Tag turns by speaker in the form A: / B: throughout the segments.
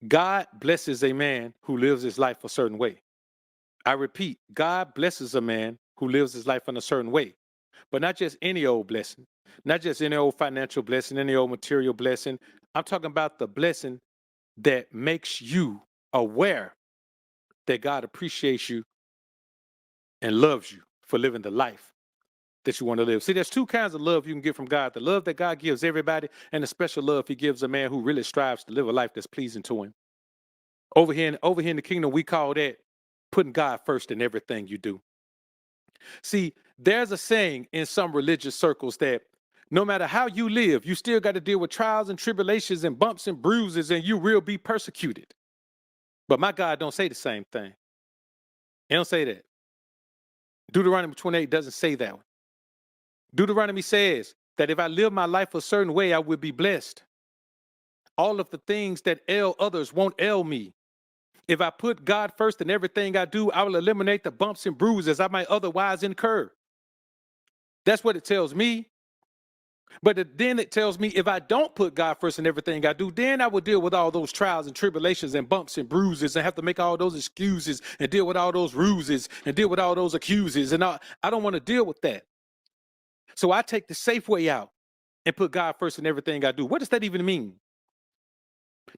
A: God blesses a man who lives his life a certain way. I repeat, God blesses a man who lives his life in a certain way, but not just any old blessing, not just any old financial blessing, any old material blessing. I'm talking about the blessing that makes you aware that God appreciates you and loves you for living the life that you want to live. See, there's two kinds of love you can get from God: the love that God gives everybody, and the special love he gives a man who really strives to live a life that's pleasing to him. Over here in the kingdom, we call that putting God first in everything you do. See, there's a saying in some religious circles that no matter how you live, you still got to deal with trials and tribulations and bumps and bruises, and you will be persecuted. But my God don't say the same thing. He don't say that. Deuteronomy 28 doesn't say that one. Deuteronomy says that if I live my life a certain way, I will be blessed. All of the things that ail others won't ail me. If I put God first in everything I do, I will eliminate the bumps and bruises I might otherwise incur. That's what it tells me. But then it tells me if I don't put God first in everything I do, then I will deal with all those trials and tribulations and bumps and bruises and have to make all those excuses and deal with all those ruses and deal with all those accuses. And I don't want to deal with that. So I take the safe way out and put God first in everything I do. What does that even mean?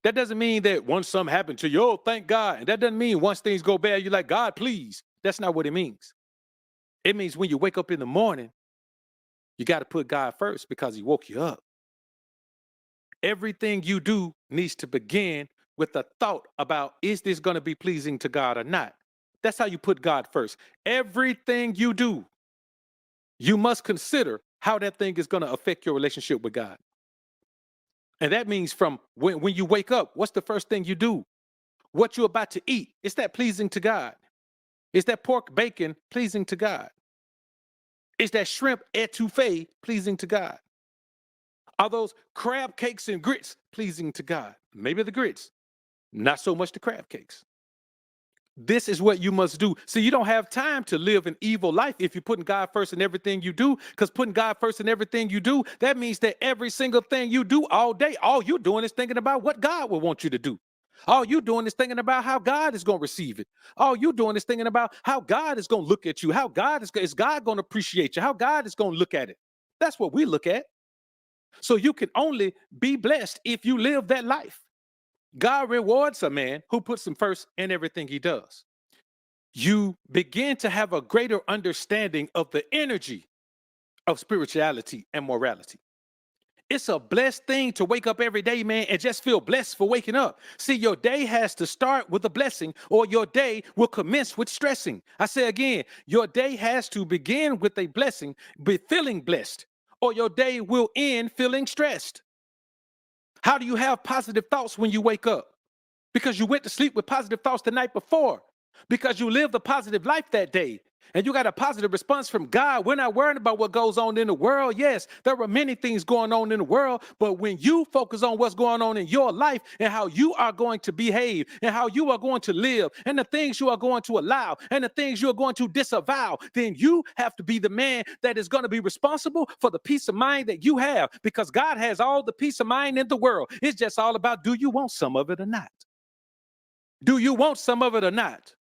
A: That doesn't mean that once something happened to you, oh, thank God. And that doesn't mean once things go bad, you're like, God, please. That's not what it means. It means when you wake up in the morning, you got to put God first because he woke you up. Everything you do needs to begin with a thought about, is this going to be pleasing to God or not? That's how you put God first. Everything you do, you must consider how that thing is going to affect your relationship with God. And that means from when you wake up, what's the first thing you do? What you're about to eat, is that pleasing to God? Is that pork bacon pleasing to God? Is that shrimp etouffee pleasing to God? Are those crab cakes and grits pleasing to God? Maybe the grits, not so much the crab cakes. This is what you must do. See, you don't have time to live an evil life if you're putting God first in everything you do, because putting God first in everything you do, that means that every single thing you do all day, all you're doing is thinking about what God would want you to do. All you're doing is thinking about how God is going to receive it. All you're doing is thinking about how God is going to look at you, how God is God going to appreciate you, how God is going to look at it. That's what we look at. So you can only be blessed if you live that life. God rewards a man who puts him first in everything he does. You begin to have a greater understanding of the energy of spirituality and morality. It's a blessed thing to wake up every day, man, and just feel blessed for waking up. See, your day has to start with a blessing, or your day will commence with stressing. I say again, your day has to begin with a blessing, be feeling blessed, or your day will end feeling stressed. How do you have positive thoughts when you wake up? Because you went to sleep with positive thoughts the night before, because you lived a positive life that day. And you got a positive response from God. We're not worrying about what goes on in the world. Yes, there are many things going on in the world, but when you focus on what's going on in your life and how you are going to behave and how you are going to live and the things you are going to allow and the things you are going to disavow, then you have to be the man that is going to be responsible for the peace of mind that you have, because God has all the peace of mind in the world. It's just all about, do you want some of it or not? Do you want some of it or not?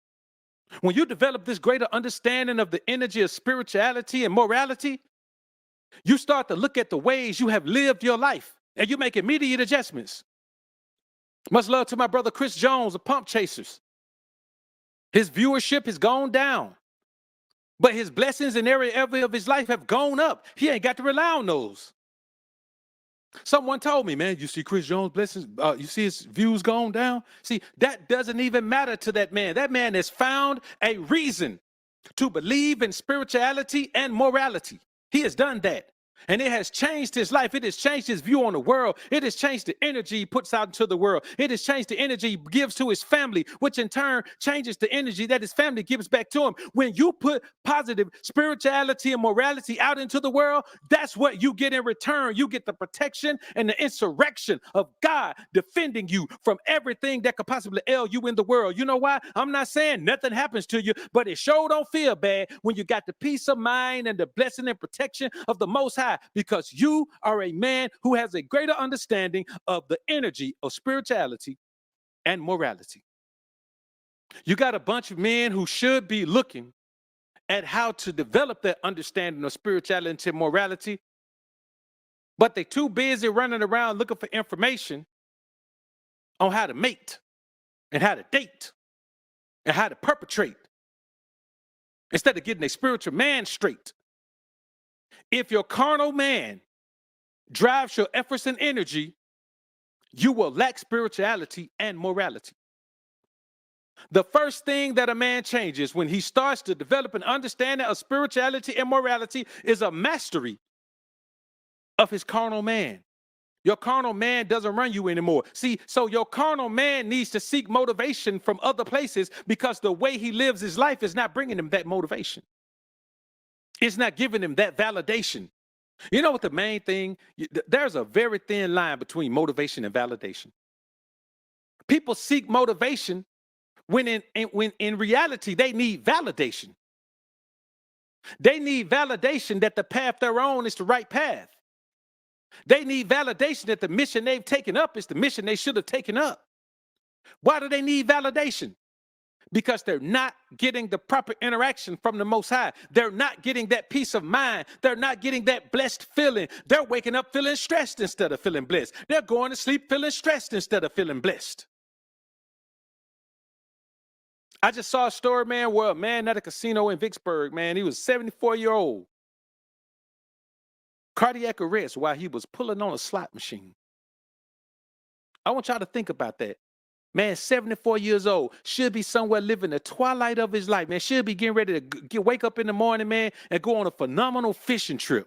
A: When you develop this greater understanding of the energy of spirituality and morality, you start to look at the ways you have lived your life and you make immediate adjustments. Much love to my brother Chris Jones of Pump Chasers. His viewership has gone down, but his blessings in every area of his life have gone up. He ain't got to rely on those. Someone told me, man, you see Chris Jones' blessings, you see his views going down? See, that doesn't even matter to that man. That man has found a reason to believe in spirituality and morality. He has done that. And it has changed his life. It has changed his view on the world. It has changed the energy he puts out into the world. It has changed the energy he gives to his family, which in turn changes the energy that his family gives back to him. When you put positive spirituality and morality out into the world, that's what you get in return. You get the protection and the insurrection of God defending you from everything that could possibly ail you in the world. You know why? I'm not saying nothing happens to you, but it sure don't feel bad when you got the peace of mind and the blessing and protection of the Most High, because you are a man who has a greater understanding of the energy of spirituality and morality. You got a bunch of men who should be looking at how to develop that understanding of spirituality and morality, but they're too busy running around looking for information on how to mate and how to date and how to perpetrate instead of getting a spiritual man straight. If your carnal man drives your efforts and energy, you will lack spirituality and morality. The first thing that a man changes when he starts to develop an understanding of spirituality and morality is a mastery of his carnal man. Your carnal man doesn't run you anymore. See, so your carnal man needs to seek motivation from other places because the way he lives his life is not bringing him that motivation. It's not giving him that validation. You know what the main thing? There's a very thin line between motivation and validation. People seek motivation when in reality they need validation. They need validation that the path they're on is the right path. They need validation that the mission they've taken up is the mission they should have taken up. Why do they need validation? Because they're not getting the proper interaction from the Most High. They're not getting that peace of mind. They're not getting that blessed feeling. They're waking up feeling stressed instead of feeling blessed. They're going to sleep feeling stressed instead of feeling blessed. I just saw a story, man, where a man at a casino in Vicksburg, man, he was 74-year-old. Cardiac arrest while he was pulling on a slot machine. I want y'all to think about that. Man, 74 years old, should be somewhere living the twilight of his life, man. Should be getting ready to wake up in the morning, man, and go on a phenomenal fishing trip.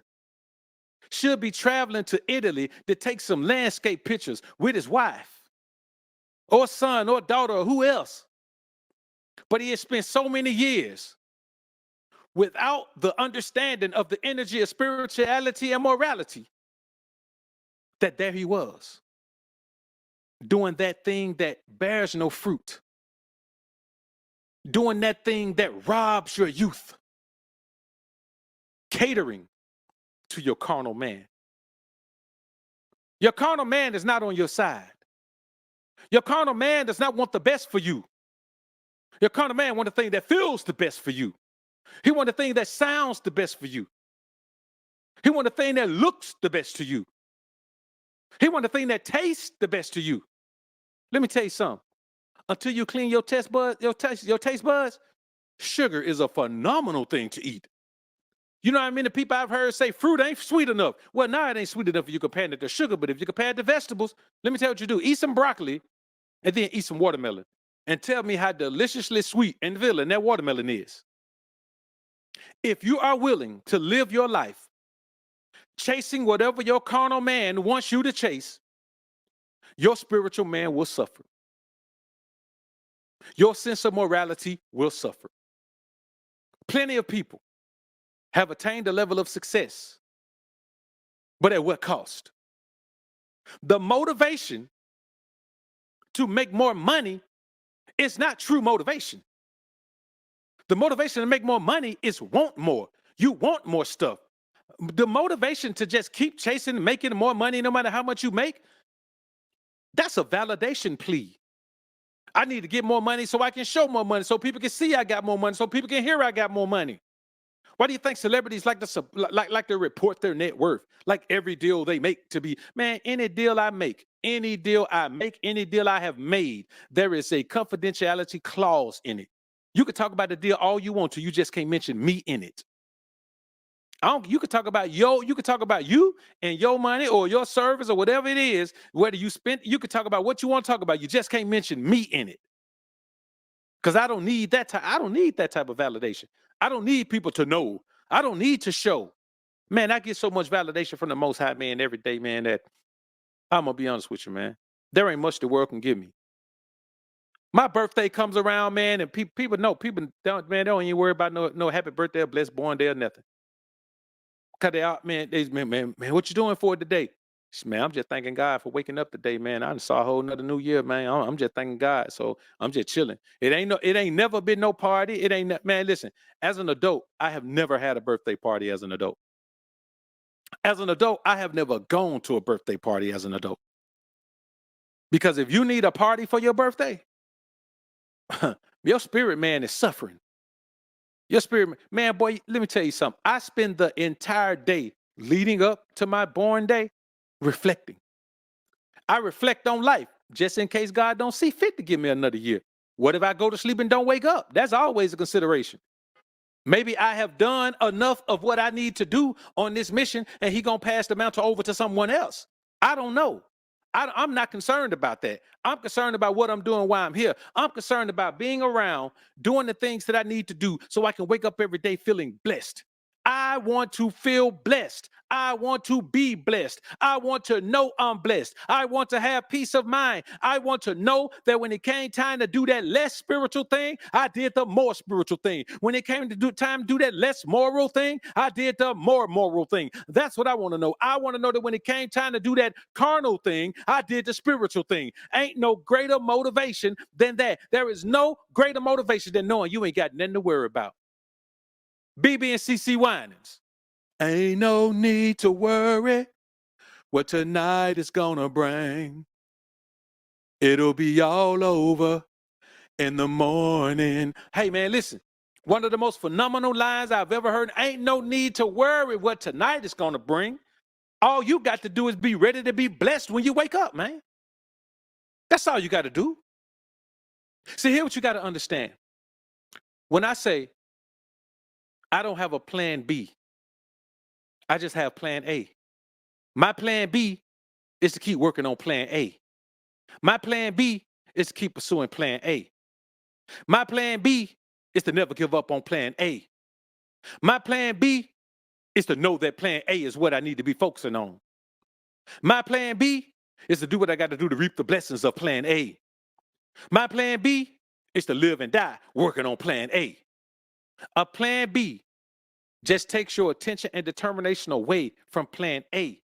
A: Should be traveling to Italy to take some landscape pictures with his wife or son or daughter or who else. But he has spent so many years without the understanding of the energy of spirituality and morality that there he was, doing that thing that bears no fruit, doing that thing that robs your youth, catering to your carnal man. Your carnal man is not on your side. Your carnal man does not want the best for you. Your carnal man wants the thing that feels the best for you. He wants the thing that sounds the best for you. He wants the thing that looks the best to you. He wants the thing that tastes the best to you. Let me tell you something. Until you clean your taste buds, sugar is a phenomenal thing to eat. You know what I mean? The people I've heard say fruit ain't sweet enough. Well, now it ain't sweet enough if you compare it to sugar, but if you compare it to vegetables, let me tell you what you do. Eat some broccoli and then eat some watermelon. And tell me how deliciously sweet and filling that watermelon is. If you are willing to live your life chasing whatever your carnal man wants you to chase, your spiritual man will suffer. Your sense of morality will suffer. Plenty of people have attained a level of success, but at what cost? The motivation to make more money is not true motivation. The motivation to make more money is want more. You want more stuff. The motivation to just keep chasing and making more money no matter how much you make, that's a validation plea. I need to get more money so I can show more money, so people can see I got more money, so people can hear I got more money. Why do you think celebrities like to report their net worth? Like every deal they make to be, man, any deal I make, any deal I have made, there is a confidentiality clause in it. You could talk about the deal all you want to, you just can't mention me in it. You could talk about you and your money or your service or whatever it is, whether you spent, you could talk about what you want to talk about. You just can't mention me in it. Because I don't need that type of validation. I don't need people to know. I don't need to show. Man, I get so much validation from the Most High, man, every day, man, that I'm going to be honest with you, man. There ain't much the world can give me. My birthday comes around, man, and people don't, man, they don't even worry about no happy birthday or blessed born day or nothing. Because they out, man, man, what you doing for it today? Man, I'm just thanking God for waking up today, man. I done saw a whole nother new year, man. I'm just thanking God. So I'm just chilling. It ain't never been no party. Man, listen, as an adult, I have never had a birthday party as an adult. As an adult, I have never gone to a birthday party as an adult. Because if you need a party for your birthday, your spirit man is suffering. Your spirit man, boy, let me tell you something. I spend the entire day leading up to my born day reflecting. I reflect on life just in case God don't see fit to give me another year. What if I go to sleep and don't wake up? That's always a consideration. Maybe I have done enough of what I need to do on this mission and he going to pass the mantle over to someone else. I don't know. I'm not concerned about that. I'm concerned about what I'm doing while I'm here. I'm concerned about being around, doing the things that I need to do so I can wake up every day feeling blessed. I want to feel blessed. I want to be blessed. I want to know I'm blessed. I want to have peace of mind. I want to know that when it came time to do that less spiritual thing, I did the more spiritual thing. When it came to time to do that less moral thing, I did the more moral thing. That's what I want to know. I want to know that when it came time to do that carnal thing, I did the spiritual thing. Ain't no greater motivation than that. There is no greater motivation than knowing you ain't got nothing to worry about. BB and CC Winans. Ain't no need to worry what tonight is gonna bring. It'll be all over in the morning. Hey man, listen. One of the most phenomenal lines I've ever heard. Ain't no need to worry what tonight is gonna bring. All you got to do is be ready to be blessed when you wake up, man. That's all you got to do. See, here's what you got to understand. When I say I don't have a plan B, I just have plan A. My plan B is to keep working on plan A. My plan B is to keep pursuing plan A. My plan B is to never give up on plan A. My plan B is to know that plan A is what I need to be focusing on. My plan B is to do what I got to do to reap the blessings of plan A. My plan B is to live and die working on plan A. A plan B just takes your attention and determination away from plan A.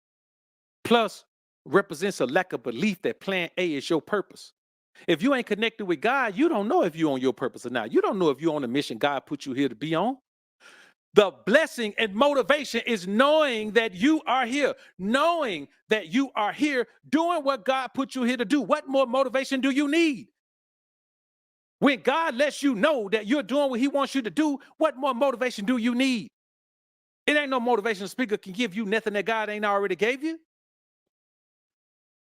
A: Plus, represents a lack of belief that plan A is your purpose. If you ain't connected with God, you don't know if you're on your purpose or not. You don't know if you're on the mission God put you here to be on. The blessing and motivation is knowing that you are here, knowing that you are here doing what God put you here to do. What more motivation do you need? When God lets you know that you're doing what he wants you to do, what more motivation do you need? It ain't no motivational speaker can give you nothing that God ain't already gave you.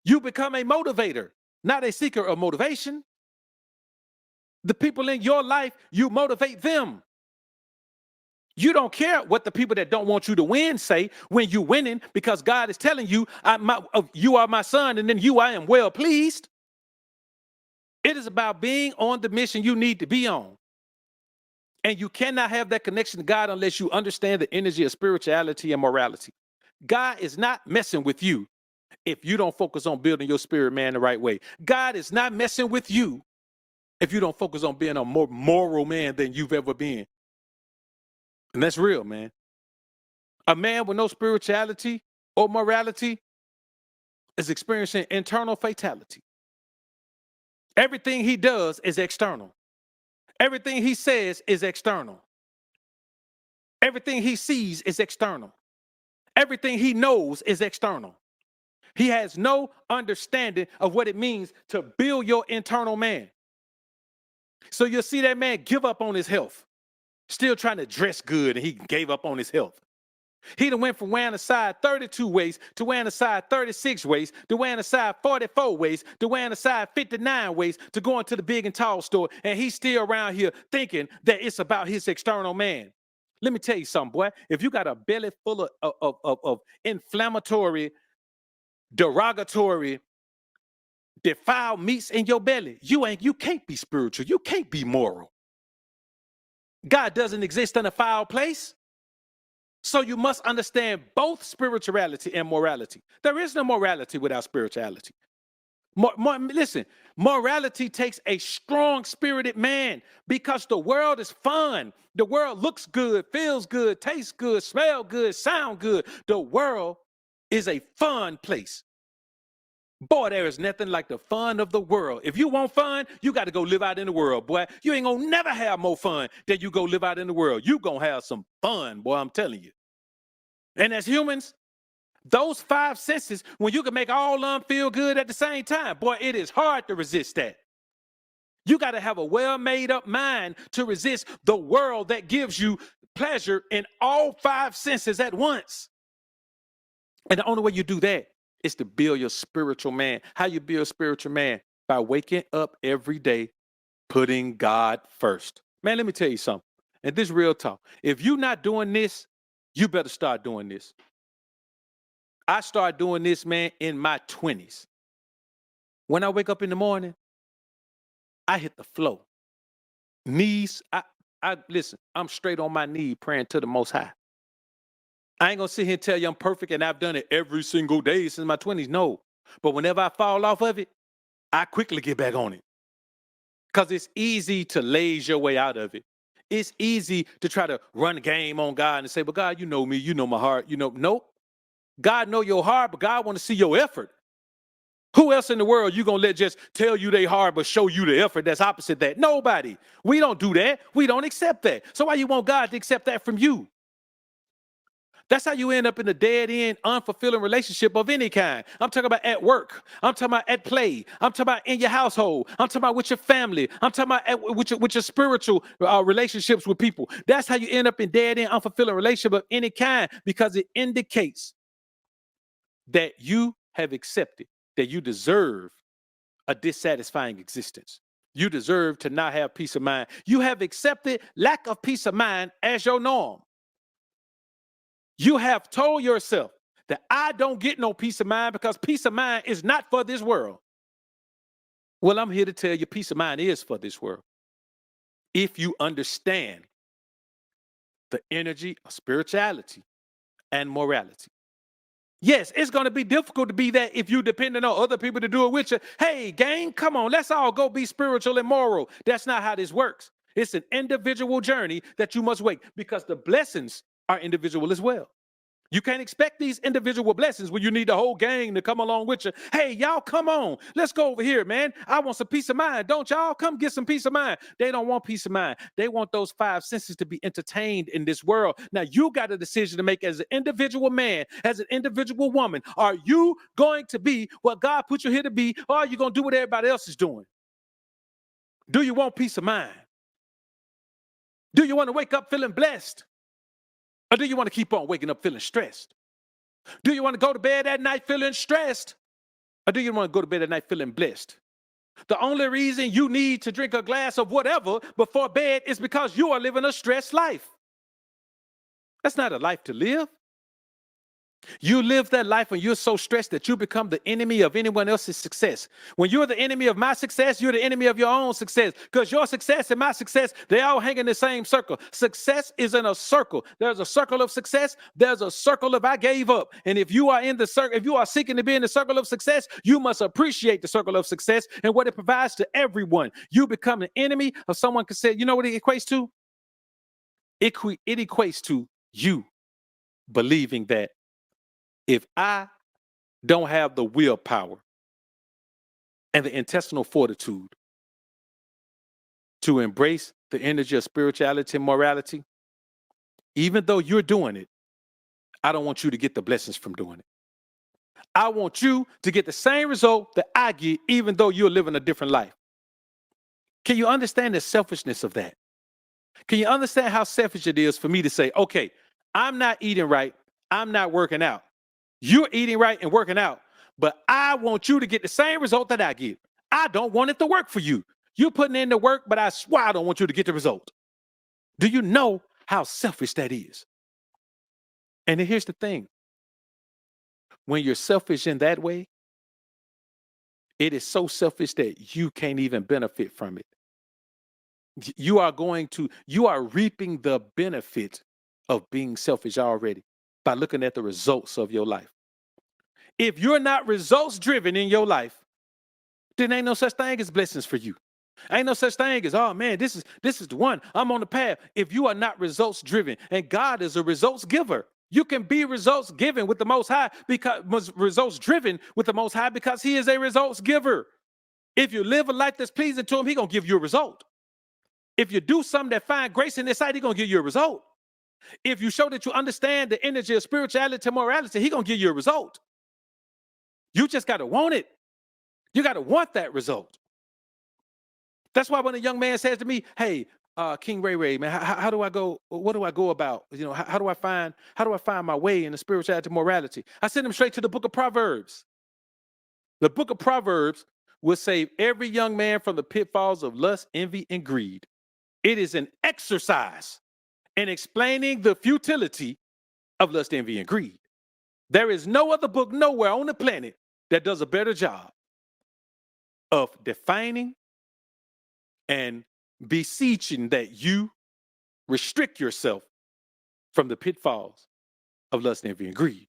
A: You become a motivator, not a seeker of motivation. The people in your life, you motivate them. You don't care what the people that don't want you to win say when you're winning, because God is telling you, you are my son, and then I am well pleased. It is about being on the mission you need to be on. And you cannot have that connection to God unless you understand the energy of spirituality and morality. God is not messing with you if you don't focus on building your spirit man the right way. God is not messing with you if you don't focus on being a more moral man than you've ever been. And that's real, man. A man with no spirituality or morality is experiencing internal fatality. Everything he does is external. Everything he says is external. Everything he sees is external. Everything he knows is external. He has no understanding of what it means to build your internal man. So you'll see that man give up on his health, still trying to dress good, and he gave up on his health. He done went from wearing a size 32 waist to wearing a size 36 waist to wearing a size 44 waist to wearing a size 59 waist to going to the big and tall store, and he's still around here thinking that it's about his external man. Let me tell you something, boy. If you got a belly full of inflammatory, derogatory, defiled meats in your belly, you can't be spiritual. You can't be moral. God doesn't exist in a foul place. So you must understand both spirituality and morality. There is no morality without spirituality. Listen, morality takes a strong-spirited man, because the world is fun. The world looks good, feels good, tastes good, smells good, sound good. The world is a fun place. Boy, there is nothing like the fun of the world. If you want fun, you got to go live out in the world, boy. You ain't gonna never have more fun than you go live out in the world. You gonna have some fun, boy, I'm telling you. And as humans, Those five senses, when you can make all of them feel good at the same time, boy, it is hard to resist that. You got to have a well-made up mind to resist the world that gives you pleasure in all five senses at once. And the only way you do that is to build your spiritual man. How you build a spiritual man? By waking up every day, putting God first. Man, let me tell you something. And this is real talk. If you're not doing this, you better start doing this. I started doing this, man, in my 20s. When I wake up in the morning, I hit the flow. Knees, I listen, I'm straight on my knee praying to the Most High. I ain't gonna sit here and tell you I'm perfect and I've done it every single day since my 20s. No. But whenever I fall off of it, I quickly get back on it. Because it's easy to laze your way out of it. It's easy to try to run the game on God and say, well, God, you know me, you know my heart. Nope. God know your heart, but God want to see your effort. Who else in the world you gonna let just tell you they hard but show you the effort that's opposite that? Nobody. We don't do that. We don't accept that. So why you want God to accept that from you? That's how you end up in a dead-end, unfulfilling relationship of any kind. I'm talking about at work. I'm talking about at play. I'm talking about in your household. I'm talking about with your family. I'm talking about with your spiritual relationships with people. That's how you end up in dead-end, unfulfilling relationship of any kind, because it indicates that you have accepted that you deserve a dissatisfying existence. You deserve to not have peace of mind. You have accepted lack of peace of mind as your norm. You have told yourself that I don't get no peace of mind because peace of mind is not for this world. Well, I'm here to tell you peace of mind is for this world. If you understand the energy of spirituality and morality. Yes, it's going to be difficult to be that if you're dependent on other people to do it with you. Hey, gang, come on, let's all go be spiritual and moral. That's not how this works. It's an individual journey that you must wait, because the blessings are individual as well. You can't expect these individual blessings when you need the whole gang to come along with you. Hey, y'all, come on. Let's go over here, man. I want some peace of mind. Don't y'all come get some peace of mind? They don't want peace of mind. They want those five senses to be entertained in this world. Now, you got a decision to make as an individual man, as an individual woman. Are you going to be what God put you here to be, or are you going to do what everybody else is doing? Do you want peace of mind? Do you want to wake up feeling blessed? Or do you want to keep on waking up feeling stressed? Do you want to go to bed at night feeling stressed? Or do you want to go to bed at night feeling blessed? The only reason you need to drink a glass of whatever before bed is because you are living a stressed life. That's not a life to live. You live that life when you're so stressed that you become the enemy of anyone else's success. When you're the enemy of my success, you're the enemy of your own success, because your success and my success, they all hang in the same circle. Success is in a circle. There's a circle of success. There's a circle of I gave up. And if you are in the circle, if you are seeking to be in the circle of success, you must appreciate the circle of success and what it provides to everyone. You become an enemy of someone can say, you know what it equates to? It equates to you believing that if I don't have the willpower and the intestinal fortitude to embrace the energy of spirituality and morality, even though you're doing it, I don't want you to get the blessings from doing it. I want you to get the same result that I get, even though you're living a different life. Can you understand the selfishness of that? Can you understand how selfish it is for me to say, okay, I'm not eating right, I'm not working out. You're eating right and working out, but I want you to get the same result that I get. I don't want it to work for you. You're putting in the work, but I swear I don't want you to get the result. Do you know how selfish that is? And here's the thing. When you're selfish in that way, it is so selfish that you can't even benefit from it. You are reaping the benefit of being selfish already by looking at the results of your life. If you're not results driven in your life, then ain't no such thing as blessings for you. Ain't no such thing as, oh man, this is the one. I'm on the path. If you are not results driven, and God is a results giver, you can be results given with the Most High, because results driven with the Most High, because He is a results giver. If you live a life that's pleasing to Him, He's gonna give you a result. If you do something that finds grace in His sight, He's gonna give you a result. If you show that you understand the energy of spirituality to morality, he gonna give you a result. You just gotta want it. You gotta want that result. That's why when a young man says to me, "Hey, King Ray Ray, man, how do I go? What do I go about? How do I find my way in the spirituality morality?" I send him straight to the book of Proverbs. The book of Proverbs will save every young man from the pitfalls of lust, envy, and greed. It is an exercise in explaining the futility of lust, envy, and greed. There is no other book nowhere on the planet that does a better job of defining and beseeching that you restrict yourself from the pitfalls of lust, envy, and greed.